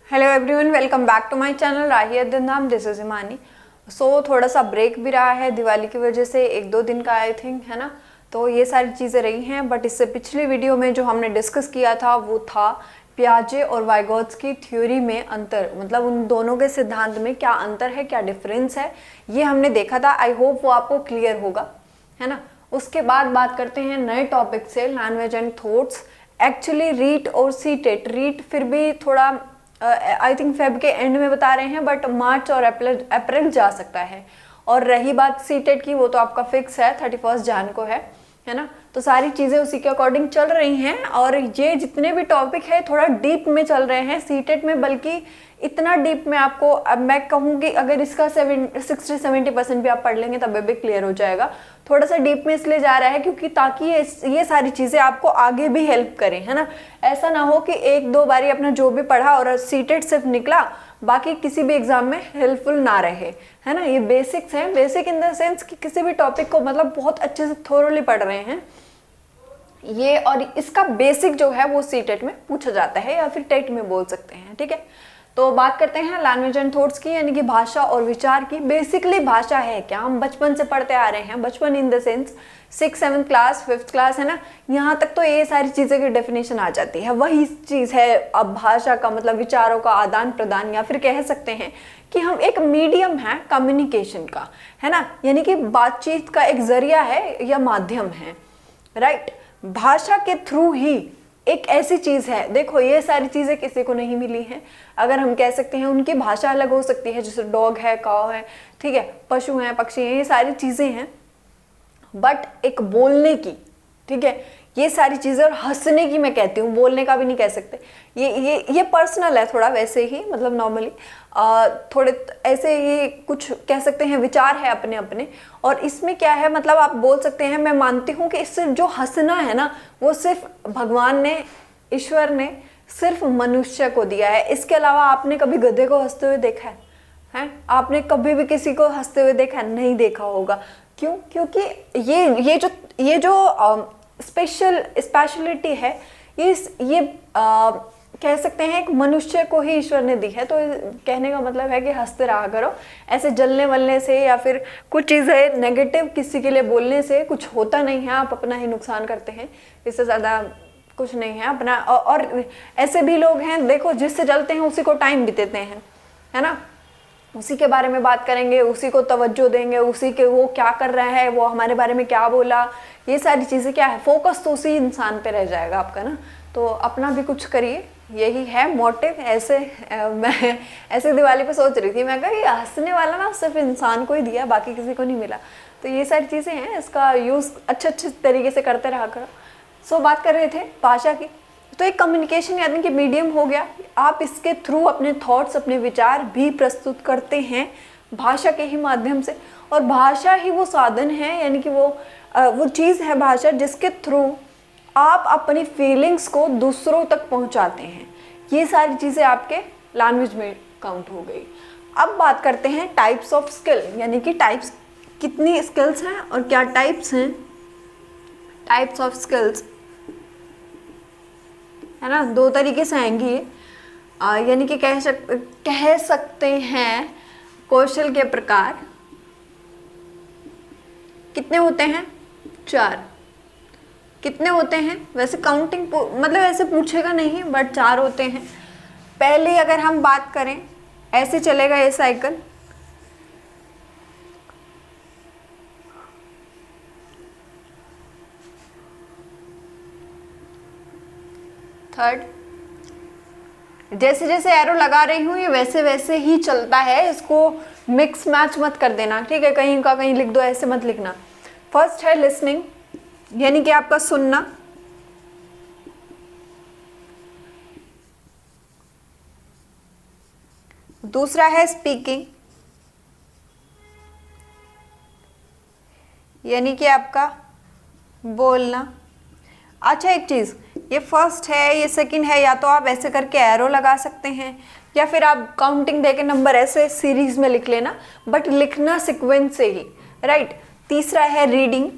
Hello everyone, welcome back to my channel Rahi अद्दनाम। This is Himani. So थोड़ा सा break भी रहा है दिवाली की वजह से, 1-2 दिन का आई थिंक, है ना। तो ये सारी चीज़ें रही हैं। बट इससे पिछली वीडियो में जो हमने डिस्कस किया था वो था पियाजे और वाइगोत्स्की थ्योरी में अंतर, मतलब उन दोनों के सिद्धांत में क्या अंतर है, क्या डिफरेंस है, ये हमने देखा था। आई होप वो आपको क्लियर होगा, है ना। उसके बाद बात करते हैं नए टॉपिक से, language and thoughts. Actually REET और सीटेट, रीट फिर भी थोड़ा आई थिंक फेब के एंड में बता रहे हैं, बट मार्च और अप्रैल जा सकता है। और रही बात सीटेट की, वो तो आपका फिक्स है, 31 जान को है ना। तो सारी चीज़ें उसी के अकॉर्डिंग चल रही हैं। और ये जितने भी टॉपिक है थोड़ा डीप में चल रहे हैं सीटेट में, बल्कि इतना डीप में आपको, अब मैं कहूँगी अगर इसका 60-70% भी आप पढ़ लेंगे तब भी क्लियर हो जाएगा। थोड़ा सा डीप में इसलिए जा रहा है क्योंकि ताकि ये सारी चीज़ें आपको आगे भी हेल्प करें, है ना। ऐसा ना हो कि 1-2 बारी अपना जो भी पढ़ा और सीटेट सिर्फ निकला, बाकी किसी भी एग्जाम में हेल्पफुल ना रहे, है ना। ये बेसिक्स हैं, बेसिक इन द सेंस कि किसी भी टॉपिक को मतलब बहुत अच्छे से थोरोली पढ़ रहे हैं ये। और इसका बेसिक जो है वो सीटेट में पूछा जाता है या फिर टेट में बोल सकते हैं, ठीक है। तो बात करते हैं लैंग्वेज एंड थॉट्स की, यानी कि भाषा और विचार की। बेसिकली भाषा है क्या, हम बचपन से पढ़ते आ रहे हैं, बचपन in the sense 6th-7th class 5th class, है ना। यहाँ तक तो ये सारी चीज़ें की डेफिनेशन आ जाती है। वही चीज़ है अब भाषा का मतलब विचारों का आदान प्रदान, या फिर कह सकते हैं कि हम एक मीडियम है कम्युनिकेशन का, है ना, यानी कि बातचीत का एक जरिया है या माध्यम है, राइट। भाषा के थ्रू ही एक ऐसी चीज़ है, देखो ये सारी चीज़ें किसी को नहीं मिली हैं। अगर हम कह सकते हैं उनकी भाषा अलग हो सकती है, जैसे डॉग है, काव है, ठीक है, पशु हैं, पक्षी हैं, ये सारी चीज़ें हैं। बट एक बोलने की, ठीक है, ये सारी चीज़ें, और हंसने की मैं कहती हूँ, बोलने का भी नहीं कह सकते। ये पर्सनल है थोड़ा, वैसे ही मतलब नॉर्मली थोड़े ऐसे ही कुछ कह सकते हैं विचार है अपने अपने। और इसमें क्या है, मतलब आप बोल सकते हैं, मैं मानती हूँ कि इससे जो हंसना है ना, वो सिर्फ भगवान ने, ईश्वर ने सिर्फ मनुष्य को दिया है। इसके अलावा आपने कभी गधे को हंसते हुए देखा है? आपने कभी भी किसी को हंसते हुए देखा? नहीं देखा होगा। क्यों? क्योंकि ये जो स्पेशलिटी है, ये कह सकते हैं एक मनुष्य को ही ईश्वर ने दी है। तो कहने का मतलब है कि हंसते रहा करो। ऐसे जलने वलने से या फिर कुछ चीज़ें नेगेटिव किसी के लिए बोलने से कुछ होता नहीं है, आप अपना ही नुकसान करते हैं, इससे ज़्यादा कुछ नहीं है अपना। और ऐसे भी लोग हैं, देखो, जिससे जलते हैं उसी को टाइम भी देते हैं, है ना, उसी के बारे में बात करेंगे, उसी को तवज्जो देंगे, उसी के वो क्या कर रहा है, वो हमारे बारे में क्या बोला, ये सारी चीज़ें क्या है, फोकस तो उसी इंसान पे रह जाएगा आपका ना। तो अपना भी कुछ करिए, यही है मोटिव। ऐसे मैं ऐसे दिवाली पे सोच रही थी, मैं कहा ये हंसने वाला ना सिर्फ इंसान को ही दिया, बाकी किसी को नहीं मिला। तो ये सारी चीज़ें हैं, इसका यूज़ अच्छे तरीके से करते रहा करो। सो बात कर रहे थे भाषा की। तो एक कम्युनिकेशन यानी कि मीडियम हो गया, आप इसके थ्रू अपने थॉट्स, अपने विचार भी प्रस्तुत करते हैं भाषा के ही माध्यम से। और भाषा ही वो साधन है, यानी कि वो चीज़ है भाषा, जिसके थ्रू आप अपनी फीलिंग्स को दूसरों तक पहुंचाते हैं। ये सारी चीज़ें आपके लैंग्वेज में काउंट हो गई। अब बात करते हैं टाइप्स ऑफ स्किल, यानी कि टाइप्स, कितनी स्किल्स हैं और क्या टाइप्स हैं। टाइप्स ऑफ स्किल्स, है ना, 2 तरीके से आएंगी ये, यानी कि कह सकते हैं कौशल के प्रकार। कितने होते हैं? 4। कितने होते हैं? वैसे काउंटिंग मतलब ऐसे पूछेगा नहीं, बट 4 होते हैं। पहले अगर हम बात करें, ऐसे चलेगा ये साइकिल। थर्ड, जैसे जैसे एरो लगा रही हूँ ये वैसे वैसे ही चलता है, इसको मिक्स मैच मत कर देना, ठीक है, कहीं का कहीं लिख दो, ऐसे मत लिखना। फर्स्ट है लिसनिंग, यानी कि आपका सुनना। दूसरा है स्पीकिंग, यानी कि आपका बोलना। अच्छा, एक चीज़, ये फर्स्ट है, ये सेकंड है, या तो आप ऐसे करके एरो लगा सकते हैं, या फिर आप काउंटिंग देके नंबर ऐसे सीरीज में लिख लेना, बट लिखना सीक्वेंस से ही, राइट। तीसरा है रीडिंग,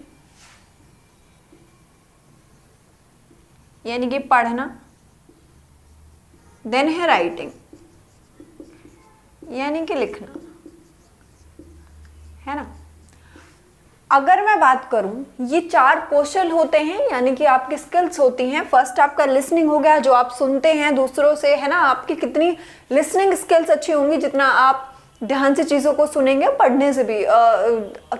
यानी कि पढ़ना। देन है राइटिंग, यानी कि लिखना, है ना। अगर मैं बात करूं, ये 4 कौशल होते हैं यानी कि आपकी स्किल्स होती हैं। फर्स्ट आपका लिसनिंग हो गया, जो आप सुनते हैं दूसरों से, है ना। आपकी कितनी लिसनिंग स्किल्स अच्छी होंगी, जितना आप ध्यान से चीज़ों को सुनेंगे, पढ़ने से भी।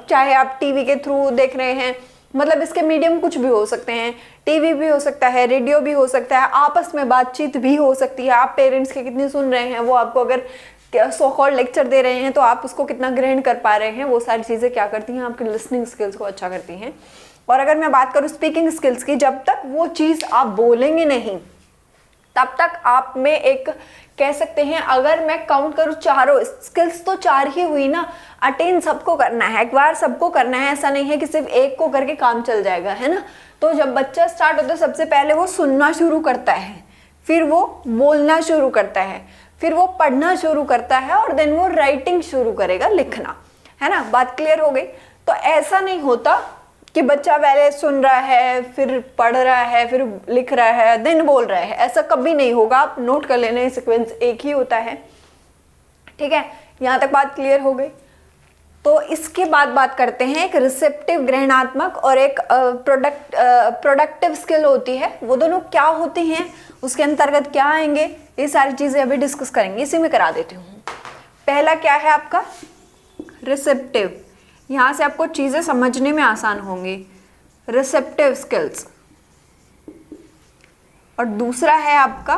चाहे आप टीवी के थ्रू देख रहे हैं, मतलब इसके मीडियम कुछ भी हो सकते हैं, टीवी भी हो सकता है, रेडियो भी हो सकता है, आपस में बातचीत भी हो सकती है। आप पेरेंट्स के कितनी सुन रहे हैं, वो आपको अगर सो कॉल्ड लेक्चर दे रहे हैं तो आप उसको कितना ग्रहण कर पा रहे हैं, वो सारी चीज़ें क्या करती हैं, आपकी लिसनिंग स्किल्स को अच्छा करती हैं। और अगर मैं बात करूँ स्पीकिंग स्किल्स की, जब तक वो चीज़ आप बोलेंगे नहीं तब तक आप में एक कह सकते हैं, अगर मैं काउंट करूँ चारों स्किल्स तो 4 ही हुई ना। अटेन सबको करना है, एक बार सबको करना है, ऐसा नहीं है कि सिर्फ एक को करके काम चल जाएगा, है ना। तो जब बच्चा स्टार्ट होता है सबसे पहले वो सुनना शुरू करता है, फिर वो बोलना शुरू करता है, फिर वो पढ़ना शुरू करता है और देन वो राइटिंग शुरू करेगा, लिखना, है ना। बात क्लियर हो गई। तो ऐसा नहीं होता कि बच्चा पहले सुन रहा है, फिर पढ़ रहा है, फिर लिख रहा है, देन बोल रहा है, ऐसा कभी नहीं होगा। आप नोट कर लेना, सीक्वेंस एक ही होता है, ठीक है। यहाँ तक बात क्लियर हो गई। तो इसके बाद बात करते हैं एक रिसेप्टिव ग्रहणात्मक और एक प्रोडक्टिव स्किल होती है। वो दोनों क्या होती हैं, उसके अंतर्गत क्या आएंगे, ये सारी चीज़ें अभी डिस्कस करेंगे। इसी में करा देती हूँ। पहला क्या है आपका रिसेप्टिव, यहाँ से आपको चीज़ें समझने में आसान होंगी, रिसेप्टिव स्किल्स। और दूसरा है आपका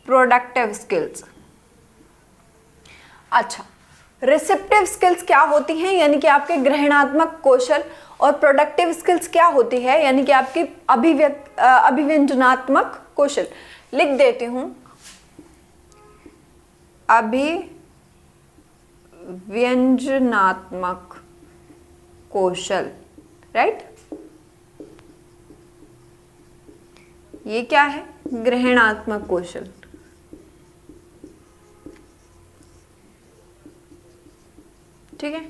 प्रोडक्टिव स्किल्स। अच्छा, रिसेप्टिव स्किल्स क्या होती हैं, यानी कि आपके ग्रहणात्मक कौशल, और प्रोडक्टिव स्किल्स क्या होती है, यानी कि आपकी अभिव्यंजनात्मक कौशल। लिख देती हूं, अभिव्यंजनात्मक कौशल, राइट। ये क्या है, ग्रहणात्मक कौशल। ठीक है,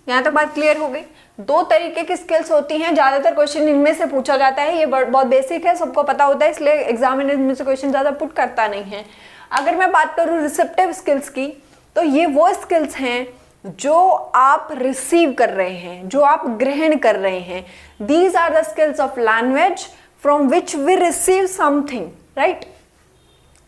यहां तक बात क्लियर हो गई। 2 तरीके की स्किल्स होती हैं, ज्यादातर क्वेश्चन इनमें से पूछा जाता है। ये बहुत बेसिक है, सबको पता होता है, इसलिए एग्जामिनर इनमें से क्वेश्चन ज्यादा पुट करता नहीं है। अगर मैं बात करूं रिसेप्टिव स्किल्स की, तो ये वो स्किल्स हैं जो आप रिसीव कर रहे हैं, जो आप ग्रहण कर रहे हैं। These are the skills of language from which we receive something, right,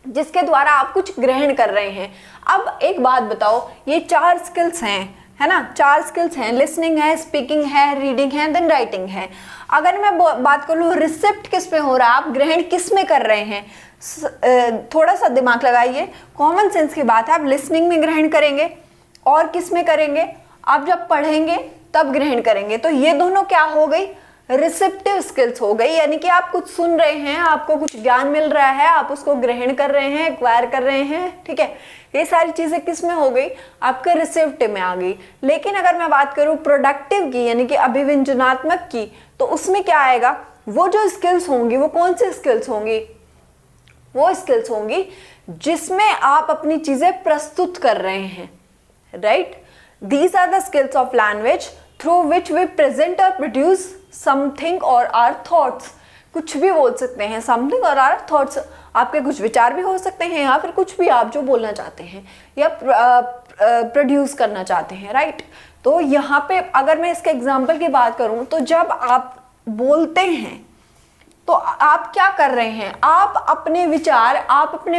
जिसके द्वारा आप कुछ ग्रहण कर रहे हैं। अब एक बात बताओ, ये 4 स्किल्स हैं, है ना, 4 स्किल्स हैं, लिसनिंग है, स्पीकिंग है, रीडिंग है, देन राइटिंग है। अगर मैं बात करूँ रिसेप्ट किस में हो रहा है, आप ग्रहण किस में कर रहे हैं, थोड़ा सा दिमाग लगाइए, कॉमन सेंस की बात है। आप लिसनिंग में ग्रहण करेंगे और किस में करेंगे, आप जब पढ़ेंगे तब ग्रहण करेंगे। तो ये दोनों क्या हो गई, रिसेप्टिव स्किल्स हो गई, यानी कि आप कुछ सुन रहे हैं, आपको कुछ ज्ञान मिल रहा है, आप उसको ग्रहण कर रहे हैं, एक्वायर कर रहे हैं, ठीक है। ये सारी चीजें किस में हो गई, आपके रिसेप्टिव में आ गई। लेकिन अगर मैं बात करूं प्रोडक्टिव की, यानी कि अभिव्यंजनात्मक की, तो उसमें क्या आएगा, वो जो स्किल्स होंगी वो कौन सी स्किल्स होंगी, वो स्किल्स होंगी जिसमें आप अपनी चीजें प्रस्तुत कर रहे हैं, right. These are the skills of language through which we present और प्रोड्यूस समथिंग और आवर थॉट्स। कुछ भी बोल सकते हैं, समथिंग और आवर थॉट्स, आपके कुछ विचार भी हो सकते हैं, या फिर कुछ भी आप जो बोलना चाहते हैं या प्रोड्यूस करना चाहते हैं, राइट। तो यहाँ पे अगर मैं इसके एग्जाम्पल की बात करूँ, तो जब आप बोलते हैं तो आप क्या कर रहे हैं, आप अपने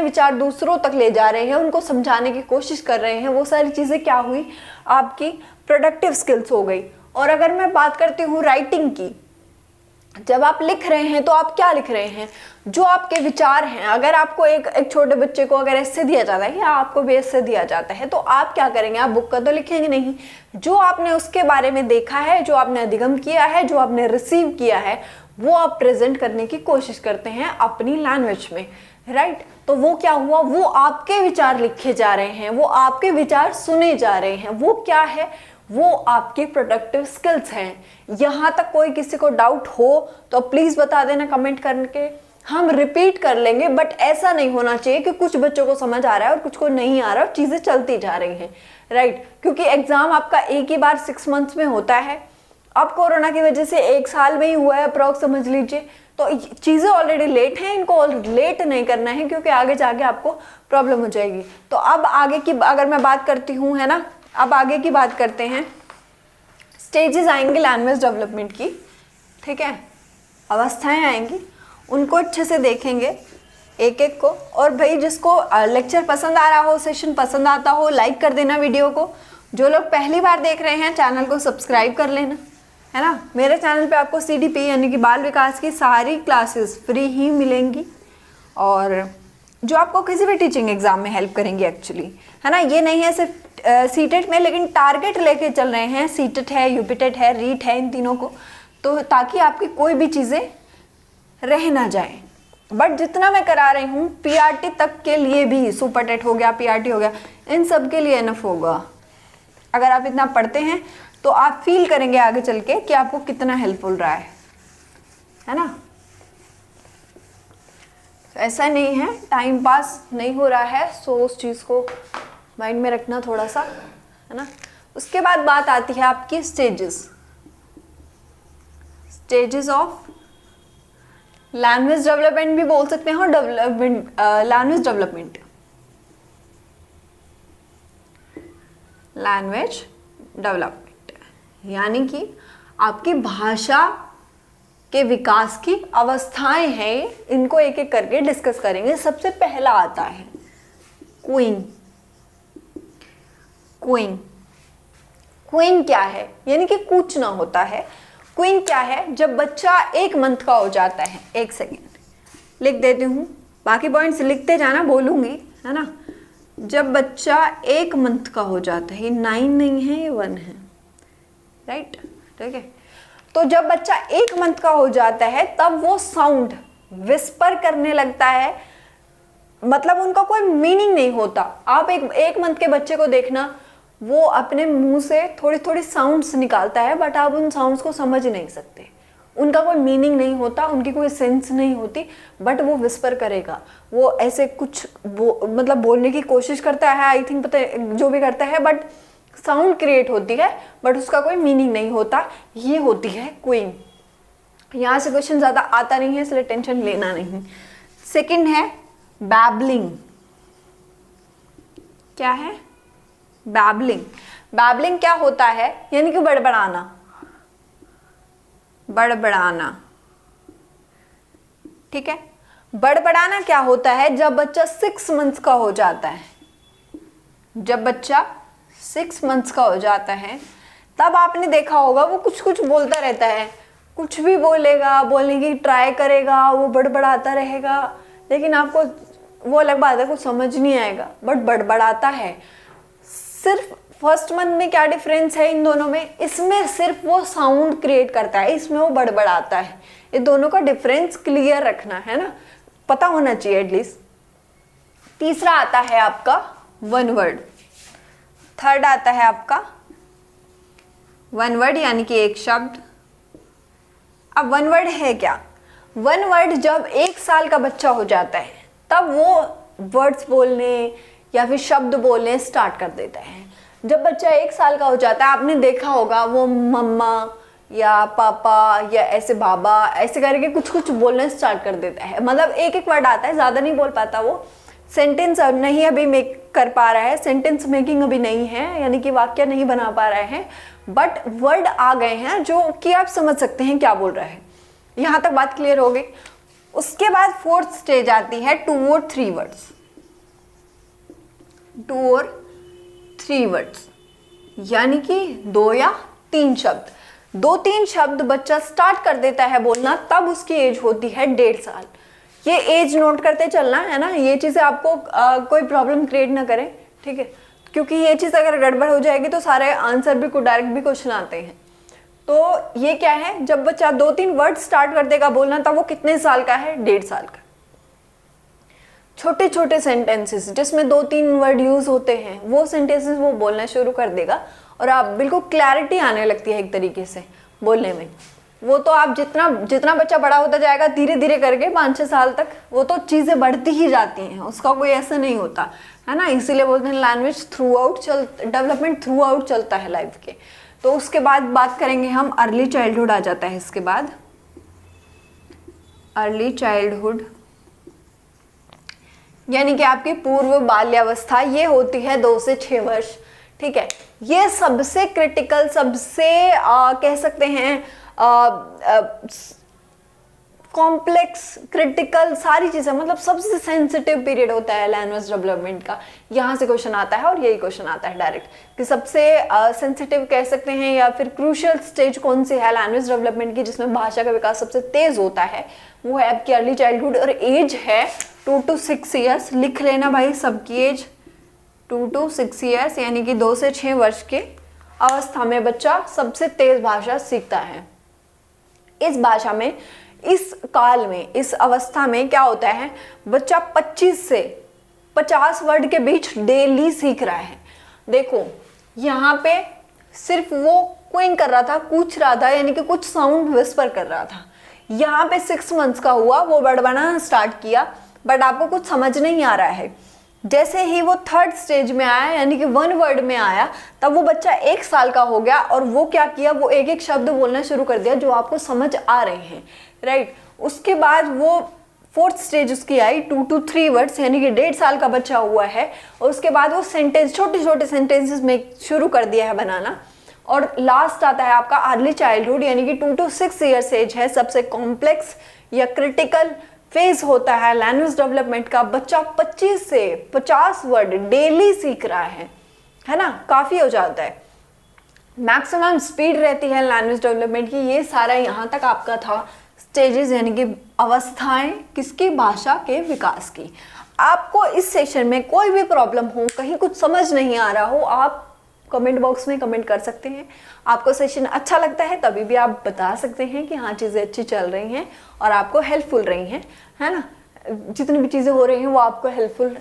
विचार दूसरों तक ले जा रहे हैं, उनको समझाने की कोशिश कर रहे हैं। वो सारी चीज़ें क्या हुई, आपकी प्रोडक्टिव स्किल्स हो गई। और अगर मैं बात करती हूँ राइटिंग की, जब आप लिख रहे हैं तो आप क्या लिख रहे हैं, जो आपके विचार हैं। अगर आपको एक छोटे बच्चे को अगर ऐसे दिया जाता है या आपको भी ऐसे दिया जाता है, तो आप क्या करेंगे, आप बुक का तो लिखेंगे नहीं। जो आपने उसके बारे में देखा है, जो आपने अधिगम किया है, जो आपने रिसीव किया है, वो आप प्रेजेंट करने की कोशिश करते हैं अपनी लैंग्वेज में, राइट। तो वो क्या हुआ, वो आपके विचार लिखे जा रहे हैं, वो आपके विचार सुने जा रहे हैं। वो क्या है, वो आपकी प्रोडक्टिव स्किल्स हैं। यहाँ तक कोई किसी को डाउट हो तो प्लीज बता देना कमेंट करके, हम रिपीट कर लेंगे। बट ऐसा नहीं होना चाहिए कि कुछ बच्चों को समझ आ रहा है और कुछ को नहीं आ रहा और चीजें चलती जा रही हैं, राइट। क्योंकि एग्जाम आपका एक ही बार 6 मंथ्स में होता है, अब कोरोना की वजह से 1 साल में ही हुआ है अप्रॉक्स, समझ लीजिए। तो चीज़ें ऑलरेडी लेट हैं, इनको लेट नहीं करना है क्योंकि आगे जाके आपको प्रॉब्लम हो जाएगी। तो अब आगे की अगर मैं बात करती हूँ, है ना, अब आगे की बात करते हैं। स्टेजेस आएंगे लैंग्वेज डेवलपमेंट की, ठीक है, अवस्थाएं आएंगी, उनको अच्छे से देखेंगे एक एक को। और भाई जिसको लेक्चर पसंद आ रहा हो, सेशन पसंद आता हो, लाइक कर देना वीडियो को। जो लोग पहली बार देख रहे हैं चैनल को सब्सक्राइब कर लेना, है ना। मेरे चैनल पे आपको CDP यानी कि बाल विकास की सारी क्लासेस फ्री ही मिलेंगी, और जो आपको किसी भी टीचिंग एग्जाम में हेल्प करेंगी एक्चुअली, है ना। ये नहीं है सिर्फ सीटेट में, लेकिन टारगेट लेके चल रहे हैं, सीटेट है, यूपीटेट है, रीट है, इन तीनों को, तो ताकि आपकी कोई भी चीज़ें रह ना जाए। बट जितना मैं करा रही हूँ PRT तक के लिए भी, सुपर टेट हो गया, PRT हो गया, इन सब के लिए इनफ होगा। अगर आप इतना पढ़ते हैं तो आप फील करेंगे आगे चल के कि आपको कितना हेल्पफुल रहा है ना। ऐसा नहीं है टाइम पास नहीं हो रहा है, सो उस चीज़ को माइंड में रखना थोड़ा सा, है ना। उसके बाद बात आती है आपकी स्टेजेस ऑफ लैंग्वेज डेवलपमेंट भी बोल सकते हैं, और लैंग्वेज डेवलपमेंट यानी कि आपकी भाषा के विकास की अवस्थाएं हैं, इनको एक एक करके डिस्कस करेंगे। सबसे पहला आता है क्वीन। क्वीन क्या है, यानी कि कूचना होता है। क्वीन क्या है, जब बच्चा 1 मंथ का हो जाता है, 1 सेकेंड लिख देती हूँ, बाकी पॉइंट्स लिखते जाना, बोलूँगी, है ना। जब बच्चा 1 मंथ का हो जाता है, ये 9 नहीं है, ये 1 है, राइट, ठीक है। तो जब बच्चा 1 मंथ का हो जाता है तब वो साउंड विस्पर करने लगता है, मतलब उनका कोई मीनिंग नहीं होता। आप एक मंथ के बच्चे को देखना, वो अपने मुंह से थोड़ी थोड़ी साउंड्स निकालता है, बट आप उन साउंड्स को समझ नहीं सकते, उनका कोई मीनिंग नहीं होता, उनकी कोई सेंस नहीं होती, बट वो विस्पर करेगा, वो ऐसे कुछ मतलब बोलने की कोशिश करता है, आई थिंक, पता है जो भी करता है, बट साउंड क्रिएट होती है, बट उसका कोई मीनिंग नहीं होता। ये होती है क्वीन। यहाँ से क्वेश्चन ज़्यादा आता नहीं है, इसलिए टेंशन लेना नहीं। सेकंड है बैबलिंग। क्या है बैबलिंग क्या होता है, यानी कि बड़बड़ाना, ठीक है। बड़बड़ाना क्या होता है, जब बच्चा 6 मंथ्स का हो जाता है, जब बच्चा 6 मंथ्स का हो जाता है तब आपने देखा होगा वो कुछ कुछ बोलता रहता है, कुछ भी बोलेगा, बोलने की ट्राई करेगा, वो बड़बड़ाता रहेगा, लेकिन आपको वो अलग बात है, कुछ समझ नहीं आएगा, बट बड़बड़ाता है। सिर्फ फर्स्ट मंथ में क्या डिफरेंस है इन दोनों में, इसमें सिर्फ वो साउंड क्रिएट करता है, इसमें वो बड़बड़ाता है। ये दोनों का डिफरेंस क्लियर रखना है ना, पता होना चाहिए एटलीस्ट। तीसरा आता है आपका वन वर्ड। थर्ड आता है आपका वन वर्ड, यानी कि एक शब्द। अब वन वर्ड है क्या, वन वर्ड जब 1 साल का बच्चा हो जाता है तब वो वर्ड्स बोलने या फिर शब्द बोलने स्टार्ट कर देता है। जब बच्चा 1 साल का हो जाता है, आपने देखा होगा वो मम्मा या पापा या ऐसे बाबा ऐसे करके कुछ कुछ बोलने स्टार्ट कर देता है, मतलब एक एक वर्ड आता है, ज़्यादा नहीं बोल पाता वो। सेंटेंस नहीं अभी मेक कर पा रहा है, सेंटेंस मेकिंग अभी नहीं है, यानी कि वाक्य नहीं बना पा रहे हैं, बट वर्ड आ गए हैं जो कि आप समझ सकते हैं क्या बोल रहा है। यहाँ तक बात क्लियर हो गई। उसके बाद 4th स्टेज आती है 2 और 3 वर्ड्स। 2 और 3 वर्ड्स यानी कि 2 या 3 शब्द। 2-3 शब्द बच्चा स्टार्ट कर देता है बोलना, तब उसकी एज होती है 1.5 साल। ये एज नोट करते चलना है ना, ये चीज़ें आपको कोई प्रॉब्लम क्रिएट ना करें, ठीक है, क्योंकि ये चीज़ अगर गड़बड़ हो जाएगी तो सारे आंसर भी डायरेक्ट भी क्वेश्चन आते हैं। तो ये क्या है, जब बच्चा 2-3 वर्ड स्टार्ट कर देगा बोलना, तब वो कितने साल का है, 1.5 साल का। छोटे छोटे सेंटेंसेस जिसमें 2-3 वर्ड यूज होते हैं, वो सेंटेंसेस वो बोलना शुरू कर देगा, और आप बिल्कुल क्लैरिटी आने लगती है एक तरीके से बोलने में। वो तो आप जितना बच्चा बड़ा होता जाएगा धीरे धीरे करके 5-6 साल तक वो तो चीज़ें बढ़ती ही जाती हैं, उसका कोई ऐसा नहीं होता है ना। इसीलिए बोलते हैं लैंग्वेज डेवलपमेंट थ्रू आउट चलता है लाइफ के। तो उसके बाद बात करेंगे हम अर्ली चाइल्डहुड आ जाता है इसके बाद। अर्ली चाइल्डहुड यानी कि आपकी पूर्व बाल्यावस्था, ये होती है 2 से 6 वर्ष। ठीक है, ये सबसे क्रिटिकल, सबसे कह सकते हैं कॉम्प्लेक्स, क्रिटिकल, सारी चीजें, मतलब सबसे सेंसिटिव पीरियड होता है लैंग्वेज डेवलपमेंट का। यहाँ से क्वेश्चन आता है और यही क्वेश्चन आता है डायरेक्ट कि सबसे सेंसिटिव कह सकते हैं या फिर क्रूशियल स्टेज कौन सी है लैंग्वेज डेवलपमेंट की, जिसमें भाषा का विकास सबसे तेज होता है, वो है आपकी अर्ली चाइल्डहुड। और एज है 2 to 6 ईयर्स। लिख लेना भाई सबकी एज 2 to 6 ईयर्स, यानी कि 2 से 6 वर्ष के अवस्था में बच्चा सबसे तेज भाषा सीखता है। इस भाषा में, इस काल में, इस अवस्था में क्या होता है, बच्चा 25 से 50 वर्ड के बीच डेली सीख रहा है। देखो यहाँ पे सिर्फ वो क्विंग कर रहा था, कूच रहा था, यानी कि कुछ साउंड विस्पर कर रहा था। यहाँ पे 6 मंथ्स का हुआ, वो वर्ड बनाना स्टार्ट किया, बट आपको कुछ समझ नहीं आ रहा है। जैसे ही वो 3rd स्टेज में आया, यानी कि 1 वर्ड में आया, तब वो बच्चा 1 साल का हो गया और वो क्या किया, वो एक एक शब्द बोलना शुरू कर दिया जो आपको समझ आ रहे हैं, राइट। उसके बाद वो 4th स्टेज उसकी आई 2 to 3 वर्ड्स, यानी कि 1.5 साल का बच्चा हुआ है। और उसके बाद वो सेंटेंस, छोटे छोटे सेंटेंसेस में शुरू कर दिया है बनाना। और लास्ट आता है आपका अर्ली चाइल्डहुड, यानी कि 2 to 6 ईयर्स एज है। सबसे कॉम्प्लेक्स या क्रिटिकल फेज होता है लैंग्वेज डेवलपमेंट का। बच्चा 25 से 50 वर्ड डेली सीख रहा है ना, काफी हो जाता है। मैक्सिमम स्पीड रहती है लैंग्वेज डेवलपमेंट की। ये सारा यहाँ तक आपका था स्टेजेस, यानी कि अवस्थाएं किसकी, भाषा के विकास की। आपको इस सेशन में कोई भी प्रॉब्लम हो, कहीं कुछ समझ नहीं आ रहा हो, आप कमेंट बॉक्स में कमेंट कर सकते हैं। आपको सेशन अच्छा लगता है तभी भी आप बता सकते हैं कि हाँ चीज़ें अच्छी चल रही हैं और आपको हेल्पफुल रही हैं, है ना। जितनी भी चीज़ें हो रही हैं वो आपको हेल्पफुल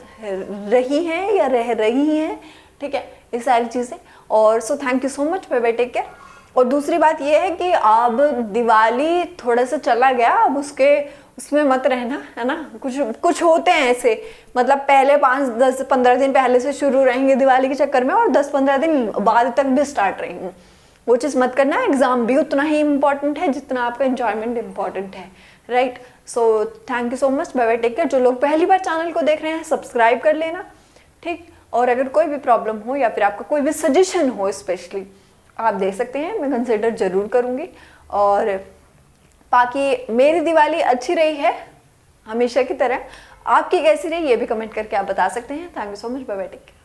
रही हैं या रह रही हैं, ठीक है, ये सारी चीज़ें। और so thank you so much, bye bye, take care. और दूसरी बात ये है कि अब दिवाली थोड़ा सा चला गया, अब उसमें मत रहना, है ना। कुछ होते हैं ऐसे, मतलब पहले 5-10-15 दिन पहले से शुरू रहेंगे दिवाली के चक्कर में और 10-15 दिन बाद तक भी स्टार्ट रहेंगे। वो चीज़ मत करना। एग्जाम भी उतना ही इम्पोर्टेंट है जितना आपका एंजॉयमेंट इम्पोर्टेंट है, right. So thank you so much, bye bye, take care. जो लोग पहली बार चैनल को देख रहे हैं सब्सक्राइब कर लेना, ठीक। और अगर कोई भी प्रॉब्लम हो या फिर आपका कोई भी सजेशन हो स्पेशली, आप दे सकते हैं, मैं कंसिडर जरूर करूँगी। और बाकी मेरी दिवाली अच्छी रही है हमेशा की तरह, आपकी कैसी रही ये भी कमेंट करके आप बता सकते हैं। Thank you so much, bye bye, take care.